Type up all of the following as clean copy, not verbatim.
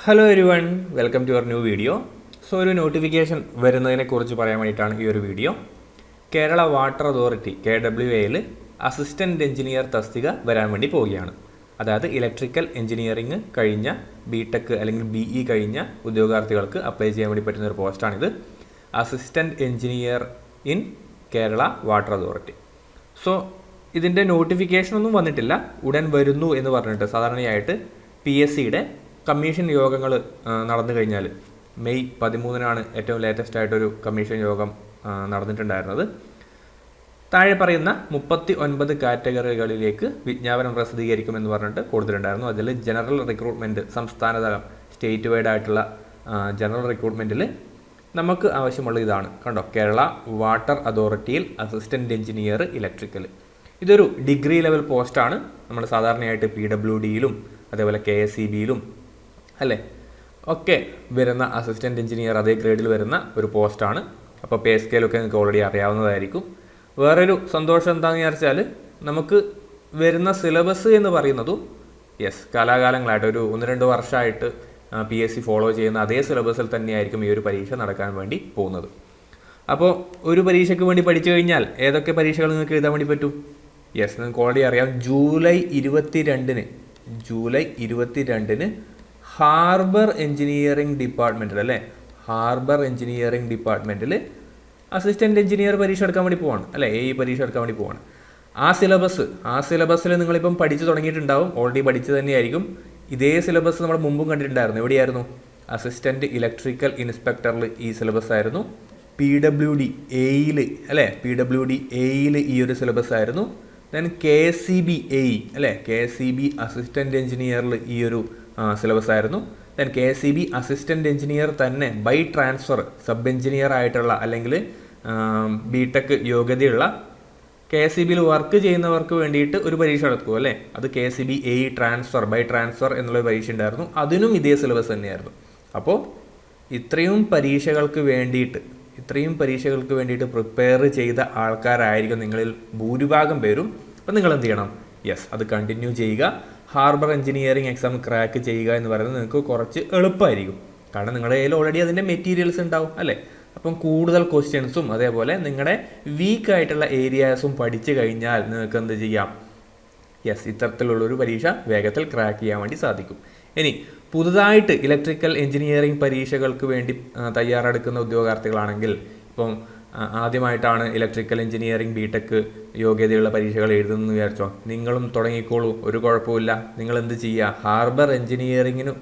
Hello everyone, welcome to your new video. So ഒരു notification വരുന്നതിനെക്കുറിച്ച് പറയാൻ വേണ്ടിയിട്ടാണ് ഈ ഒരു വീഡിയോ. കേരള വാട്ടർ അതോറിറ്റി KWAയിൽ അസിസ്റ്റൻറ്റ് എഞ്ചിനീയർ തസ്തിക വരാൻ വേണ്ടി പോവുകയാണ്. അതായത് ഇലക്ട്രിക്കൽ എഞ്ചിനീയറിംഗ് കഴിഞ്ഞ BTech അല്ലെങ്കിൽ BE കഴിഞ്ഞ ഉദ്യോഗാർത്ഥികൾക്ക് അപ്ലൈ ചെയ്യാൻ വേണ്ടി പറ്റുന്ന ഒരു പോസ്റ്റാണിത്. Assistant engineer in Kerala water authority. So ഇതിൻ്റെ നോട്ടിഫിക്കേഷനൊന്നും വന്നിട്ടില്ല, ഉടൻ വരുന്നു എന്ന് പറഞ്ഞിട്ട് സാധാരണയായിട്ട് PSCയുടെ കമ്മീഷൻ യോഗങ്ങൾ നടന്നു കഴിഞ്ഞാൽ മെയ് 13 ഏറ്റവും ലേറ്റസ്റ്റ് ആയിട്ടൊരു കമ്മീഷൻ യോഗം നടന്നിട്ടുണ്ടായിരുന്നത്. താഴെ പറയുന്ന 39 കാറ്റഗറികളിലേക്ക് വിജ്ഞാപനം പ്രസിദ്ധീകരിക്കുമെന്ന് പറഞ്ഞിട്ട് കൊടുത്തിട്ടുണ്ടായിരുന്നു. അതിൽ ജനറൽ റിക്രൂട്ട്മെൻറ്റ്, സംസ്ഥാനതലം സ്റ്റേറ്റ് വൈഡ് ആയിട്ടുള്ള ജനറൽ റിക്രൂട്ട്മെൻറ്റിൽ നമുക്ക് ആവശ്യമുള്ള ഇതാണ് കണ്ടോ, കേരള വാട്ടർ അതോറിറ്റിയിൽ അസിസ്റ്റൻറ്റ് എഞ്ചിനീയർ ഇലക്ട്രിക്കൽ. ഇതൊരു ഡിഗ്രി ലെവൽ പോസ്റ്റാണ്. നമ്മൾ സാധാരണയായിട്ട് PWDയിലും അതേപോലെ KSEBയിലും അല്ലേ ഒക്കെ വരുന്ന അസിസ്റ്റൻറ്റ് എഞ്ചിനീയർ അതേ ഗ്രേഡിൽ വരുന്ന ഒരു പോസ്റ്റാണ്. അപ്പോൾ പേ സ്കെയിലൊക്കെ നിങ്ങൾക്ക് ഓൾറെഡി അറിയാവുന്നതായിരിക്കും. വേറൊരു സന്തോഷം എന്താണെന്ന് വിചാരിച്ചാൽ നമുക്ക് വരുന്ന സിലബസ് എന്ന് പറയുന്നതും കാലാകാലങ്ങളായിട്ട് ഒരു 1-2 വർഷമായിട്ട് PSC ഫോളോ ചെയ്യുന്ന അതേ സിലബസിൽ തന്നെയായിരിക്കും ഈ ഒരു പരീക്ഷ നടക്കാൻ വേണ്ടി പോകുന്നത്. അപ്പോൾ ഒരു പരീക്ഷയ്ക്ക് വേണ്ടി പഠിച്ചു കഴിഞ്ഞാൽ ഏതൊക്കെ പരീക്ഷകൾ നിങ്ങൾക്ക് എഴുതാൻ വേണ്ടി പറ്റും? നിങ്ങൾക്ക് ഓൾറെഡി അറിയാം, ജൂലൈ 22 ഹാർബർ എഞ്ചിനീയറിംഗ് ഡിപ്പാർട്ട്മെൻറ്റിൽ അല്ലേ, ഹാർബർ എഞ്ചിനീയറിംഗ് ഡിപ്പാർട്ട്മെൻറ്റിൽ അസിസ്റ്റൻറ്റ് എഞ്ചിനീയർ പരീക്ഷ എടുക്കാൻ വേണ്ടി പോവാണ് അല്ലേ, പരീക്ഷ എടുക്കാൻ വേണ്ടി പോവാണ്. ആ സിലബസിൽ നിങ്ങളിപ്പം പഠിച്ചു തുടങ്ങിയിട്ടുണ്ടാവും, ഓൾറെഡി പഠിച്ചു തന്നെയായിരിക്കും. ഇതേ സിലബസ് നമ്മൾ മുമ്പും കണ്ടിട്ടുണ്ടായിരുന്നു. എവിടെയായിരുന്നു? അസിസ്റ്റൻറ്റ് ഇലക്ട്രിക്കൽ ഇൻസ്പെക്ടറിൽ ഈ സിലബസ് ആയിരുന്നു. PWD AEയിൽ അല്ലേ, PWD AEയിൽ ഈ ഒരു സിലബസ് ആയിരുന്നു. ദെൻ KSEB AE അല്ലേ, KSEB അസിസ്റ്റൻറ്റ് എഞ്ചിനീയറിൽ ഈ ഒരു സിലബസ് ആയിരുന്നു. ദെൻ KSEB അസിസ്റ്റൻറ്റ് എഞ്ചിനീയർ തന്നെ ബൈ ട്രാൻസ്ഫർ സബ് എഞ്ചിനീയർ ആയിട്ടുള്ള അല്ലെങ്കിൽ BTech യോഗ്യതയുള്ള KSEBയിൽ വർക്ക് ചെയ്യുന്നവർക്ക് വേണ്ടിയിട്ട് ഒരു പരീക്ഷ നടക്കും അല്ലേ, അത് KSEB AE transfer by transfer എന്നുള്ള പരീക്ഷ ഉണ്ടായിരുന്നു. അതിനും ഇതേ സിലബസ് തന്നെയായിരുന്നു. അപ്പോൾ ഇത്രയും പരീക്ഷകൾക്ക് വേണ്ടിയിട്ട് പ്രിപ്പയർ ചെയ്ത ആൾക്കാരായിരിക്കും നിങ്ങളിൽ ഭൂരിഭാഗം പേരും. അപ്പം നിങ്ങൾ എന്ത് ചെയ്യണം? അത് കണ്ടിന്യൂ ചെയ്യുക. ഹാർബർ എഞ്ചിനീയറിംഗ് എക്സാം ക്രാക്ക് ചെയ്യുക എന്ന് പറയുന്നത് നിങ്ങൾക്ക് കുറച്ച് എളുപ്പമായിരിക്കും. കാരണം നിങ്ങളുടെ കയ്യിൽ ഓൾറെഡി അതിൻ്റെ മെറ്റീരിയൽസ് ഉണ്ടാവും അല്ലേ. അപ്പം കൂടുതൽ ക്വസ്റ്റ്യൻസും അതേപോലെ നിങ്ങളുടെ വീക്കായിട്ടുള്ള ഏരിയാസും പഠിച്ചു കഴിഞ്ഞാൽ നിങ്ങൾക്ക് എന്ത് ചെയ്യാം? ഇത്തരത്തിലുള്ളൊരു പരീക്ഷ വേഗത്തിൽ ക്രാക്ക് ചെയ്യാൻ വേണ്ടി സാധിക്കും. ഇനി പുതുതായിട്ട് ഇലക്ട്രിക്കൽ എഞ്ചിനീയറിംഗ് പരീക്ഷകൾക്ക് വേണ്ടി തയ്യാറെടുക്കുന്ന ഉദ്യോഗാർത്ഥികളാണെങ്കിൽ, ഇപ്പം ആദ്യമായിട്ടാണ് ഇലക്ട്രിക്കൽ എഞ്ചിനീയറിംഗ് BTech യോഗ്യതയുള്ള പരീക്ഷകൾ എഴുതുന്നതെന്ന് വിചാരിച്ചോ, നിങ്ങളും തുടങ്ങിക്കോളൂ, ഒരു കുഴപ്പമില്ല. നിങ്ങൾ എന്ത് ചെയ്യുക? ഹാർബർ എഞ്ചിനീയറിങ്ങിന്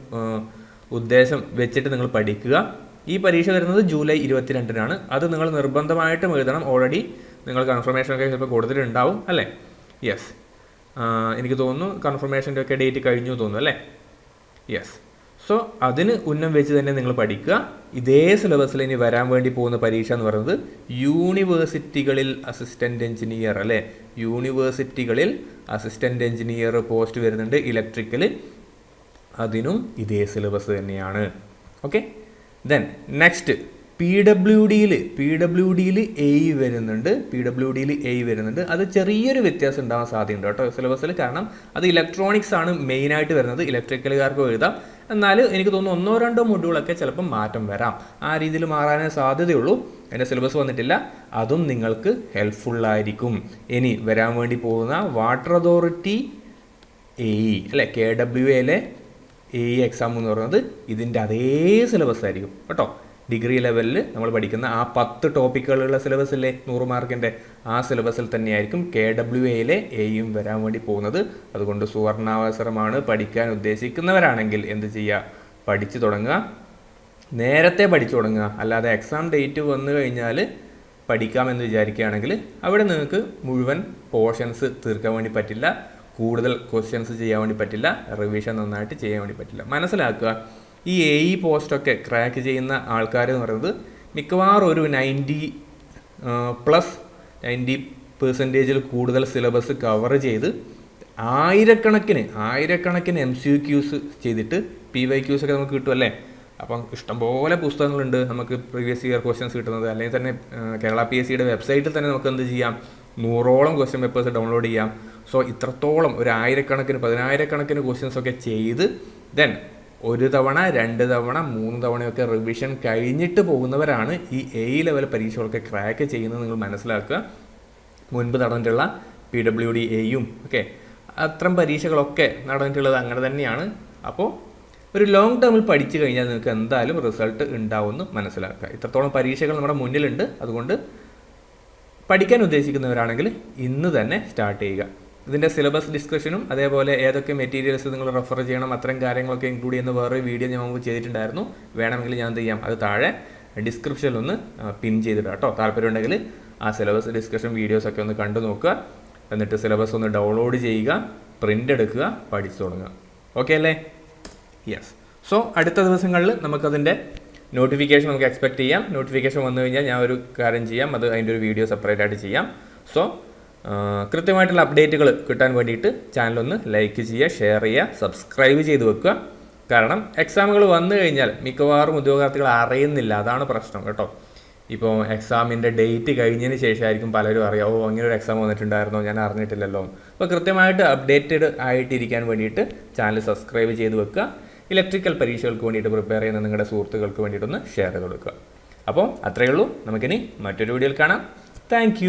ഉദ്ദേശം വെച്ചിട്ട് നിങ്ങൾ പഠിക്കുക. ഈ പരീക്ഷ വരുന്നത് ജൂലൈ 22 അത് നിങ്ങൾ നിർബന്ധമായിട്ടും എഴുതണം. ഓൾറെഡി നിങ്ങൾ കൺഫർമേഷനൊക്കെ ചിലപ്പോൾ കൊടുത്തിട്ടുണ്ടാവും അല്ലേ. എനിക്ക് തോന്നുന്നു കൺഫർമേഷൻ്റെ ഒക്കെ ഡേറ്റ് കഴിഞ്ഞു തോന്നുന്നു അല്ലേ. സോ അതിന് ഉന്നം വെച്ച് തന്നെ നിങ്ങൾ പഠിക്കുക. ഇതേ സിലബസിൽ ഇനി വരാൻ വേണ്ടി പോകുന്ന പരീക്ഷ എന്ന് പറയുന്നത് യൂണിവേഴ്സിറ്റികളിൽ അസിസ്റ്റൻറ്റ് എഞ്ചിനീയർ അല്ലേ, യൂണിവേഴ്സിറ്റികളിൽ അസിസ്റ്റൻറ്റ് എഞ്ചിനീയർ പോസ്റ്റ് വരുന്നുണ്ട് ഇലക്ട്രിക്കൽ. അതിനും ഇതേ സിലബസ് തന്നെയാണ്. ഓക്കെ, ദെൻ നെക്സ്റ്റ് PWDയിൽ AE വരുന്നുണ്ട്. അത് ചെറിയൊരു വ്യത്യാസം ഉണ്ടാകാൻ സാധ്യതയുണ്ട് കേട്ടോ സിലബസിൽ. കാരണം അത് ഇലക്ട്രോണിക്സ് ആണ് മെയിനായിട്ട് വരുന്നത്. ഇലക്ട്രിക്കലുകാർക്കും എഴുതാം. എന്നാൽ എനിക്ക് തോന്നുന്നു 1-2 മൊഡ്യൂളൊക്കെ ചിലപ്പം മാറ്റം വരാം. ആ രീതിയിൽ മാറാനേ സാധ്യതയുള്ളൂ. അതിൻ്റെ സിലബസ് വന്നിട്ടില്ല. അതും നിങ്ങൾക്ക് ഹെൽപ്ഫുള്ളായിരിക്കും. ഇനി വരാൻ വേണ്ടി പോകുന്ന വാട്ടർ അതോറിറ്റി AE അല്ലേ, KWAയിലെ AE എക്സാം എന്ന് പറയുന്നത് ഇതിൻ്റെ അതേ സിലബസ് ആയിരിക്കും കേട്ടോ. ഡിഗ്രി ലെവലിൽ നമ്മൾ പഠിക്കുന്ന ആ 10 ടോപ്പിക്കുകളുള്ള സിലബസ് ഇല്ലേ, 100 മാർക്കിൻ്റെ, ആ സിലബസിൽ തന്നെയായിരിക്കും KWAയിലെ AEയും വരാൻ വേണ്ടി പോകുന്നത്. അതുകൊണ്ട് സുവർണാവസരമാണ്. പഠിക്കാൻ ഉദ്ദേശിക്കുന്നവരാണെങ്കിൽ എന്ത് ചെയ്യുക? പഠിച്ചു തുടങ്ങുക, നേരത്തെ പഠിച്ചു തുടങ്ങുക. അല്ലാതെ എക്സാം ഡേറ്റ് വന്നു കഴിഞ്ഞാൽ പഠിക്കാമെന്ന് വിചാരിക്കുകയാണെങ്കിൽ അവിടെ നിങ്ങൾക്ക് മുഴുവൻ പോർഷൻസ് തീർക്കാൻ വേണ്ടി പറ്റില്ല, കൂടുതൽ ക്വസ്റ്റ്യൻസ് ചെയ്യാൻ വേണ്ടി പറ്റില്ല, റിവിഷൻ നന്നായിട്ട് ചെയ്യാൻ വേണ്ടി പറ്റില്ല. മനസ്സിലാക്കുക, ഈ AE പോസ്റ്റൊക്കെ ക്രാക്ക് ചെയ്യുന്ന ആൾക്കാർ എന്ന് പറയുന്നത് മിക്കവാറും ഒരു 90% കൂടുതൽ സിലബസ് കവർ ചെയ്ത് ആയിരക്കണക്കിന് MCQs ചെയ്തിട്ട് PYQs ഒക്കെ നമുക്ക് കിട്ടുമല്ലേ. അപ്പം ഇഷ്ടംപോലെ പുസ്തകങ്ങളുണ്ട് നമുക്ക് പ്രീവിയസ് ഇയർ ക്വസ്റ്റ്യൻസ് കിട്ടുന്നത്. അല്ലെങ്കിൽ തന്നെ കേരള PSCയുടെ വെബ്സൈറ്റിൽ തന്നെ നമുക്ക് എന്ത് ചെയ്യാം? 100ഓളം ക്വസ്റ്റ്യൻ പേപ്പേഴ്സ് ഡൗൺലോഡ് ചെയ്യാം. സോ ഇത്രത്തോളം ഒരു 1000 കണക്കിന് 10000 കണക്കിന് ക്വസ്റ്റ്യൻസ് ഒക്കെ ചെയ്ത് ദെൻ 1 തവണ 2 തവണ 3 തവണയൊക്കെ റിവിഷൻ കഴിഞ്ഞിട്ട് പോകുന്നവരാണ് ഈ എ ലെവൽ പരീക്ഷകളൊക്കെ ക്രാക്ക് ചെയ്യുന്നത് നിങ്ങൾ മനസ്സിലാക്കുക. മുൻപ് നടന്നിട്ടുള്ള PWD എയും ഒക്കെ അത്തരം പരീക്ഷകളൊക്കെ നടന്നിട്ടുള്ളത് അങ്ങനെ തന്നെയാണ്. അപ്പോൾ ഒരു ലോങ് ടേമിൽ പഠിച്ചു കഴിഞ്ഞാൽ നിങ്ങൾക്ക് എന്തായാലും റിസൾട്ട് ഉണ്ടാവുമെന്ന് മനസ്സിലാക്കുക. ഇത്രത്തോളം പരീക്ഷകൾ നമ്മുടെ മുന്നിലുണ്ട്. അതുകൊണ്ട് പഠിക്കാൻ ഉദ്ദേശിക്കുന്നവരാണെങ്കിൽ ഇന്ന് തന്നെ സ്റ്റാർട്ട് ചെയ്യുക. ഇതിൻ്റെ സിലബസ് ഡിസ്കഷനും അതേപോലെ ഏതൊക്കെ മെറ്റീരിയൽസ് നിങ്ങൾ റെഫർ ചെയ്യണം അത്തരം കാര്യങ്ങളൊക്കെ ഇൻക്ലൂഡ് ചെയ്യുന്ന വേറൊരു വീഡിയോ ഞാൻ മുമ്പ് ചെയ്തിട്ടുണ്ടായിരുന്നു. വേണമെങ്കിൽ ഞാൻ എന്ത് ചെയ്യാം, അത് താഴെ ഡിസ്ക്രിപ്ഷനിൽ ഒന്ന് പിൻ ചെയ്തിടാം കേട്ടോ. താല്പര്യമുണ്ടെങ്കിൽ ആ സിലബസ് ഡിസ്കഷൻ വീഡിയോസൊക്കെ ഒന്ന് കണ്ടു നോക്കുക. എന്നിട്ട് സിലബസ് ഒന്ന് ഡൗൺലോഡ് ചെയ്യുക, പ്രിൻ്റ് എടുക്കുക, പഠിച്ചു തുടങ്ങുക. ഓക്കെ അല്ലേ? യെസ്. സോ അടുത്ത ദിവസങ്ങളിൽ നമുക്കതിൻ്റെ നോട്ടിഫിക്കേഷൻ നമുക്ക് എക്സ്പെക്ട് ചെയ്യാം. നോട്ടിഫിക്കേഷൻ വന്നു കഴിഞ്ഞാൽ ഞാൻ ഒരു കാര്യം ചെയ്യാം, അത് അതിൻ്റെ ഒരു വീഡിയോ സെപ്പറേറ്റ് ആയിട്ട് ചെയ്യാം. സോ കൃത്യമായിട്ടുള്ള അപ്ഡേറ്റുകൾ കിട്ടാൻ വേണ്ടിയിട്ട് ചാനലൊന്ന് ലൈക്ക് ചെയ്യുക, ഷെയർ ചെയ്യുക, സബ്സ്ക്രൈബ് ചെയ്ത് വെക്കുക. കാരണം എക്സാമുകൾ വന്നു കഴിഞ്ഞാൽ മിക്കവാറും ഉദ്യോഗാർത്ഥികൾ അറിയുന്നില്ല, അതാണ് പ്രശ്നം കേട്ടോ. ഇപ്പോൾ എക്സാമിൻ്റെ ഡേറ്റ് കഴിഞ്ഞതിന് ശേഷമായിരിക്കും പലരും അറിയാം, ഓ അങ്ങനെ ഒരു എക്സാം വന്നിട്ടുണ്ടായിരുന്നോ, ഞാൻ അറിഞ്ഞിട്ടില്ലല്ലോ. അപ്പോൾ കൃത്യമായിട്ട് അപ്ഡേറ്റഡ് ആയിട്ടിരിക്കാൻ വേണ്ടിയിട്ട് ചാനൽ സബ്സ്ക്രൈബ് ചെയ്ത് വെക്കുക. ഇലക്ട്രിക്കൽ പരീക്ഷകൾക്ക് വേണ്ടിയിട്ട് പ്രിപ്പയർ ചെയ്യുന്ന നിങ്ങളുടെ സുഹൃത്തുക്കൾക്ക് വേണ്ടിയിട്ടൊന്ന് ഷെയർ ചെയ്ത് കൊടുക്കുക. അപ്പോൾ അത്രയേ ഉള്ളൂ. നമുക്കിനി മറ്റൊരു വീഡിയോയിൽ കാണാം. താങ്ക്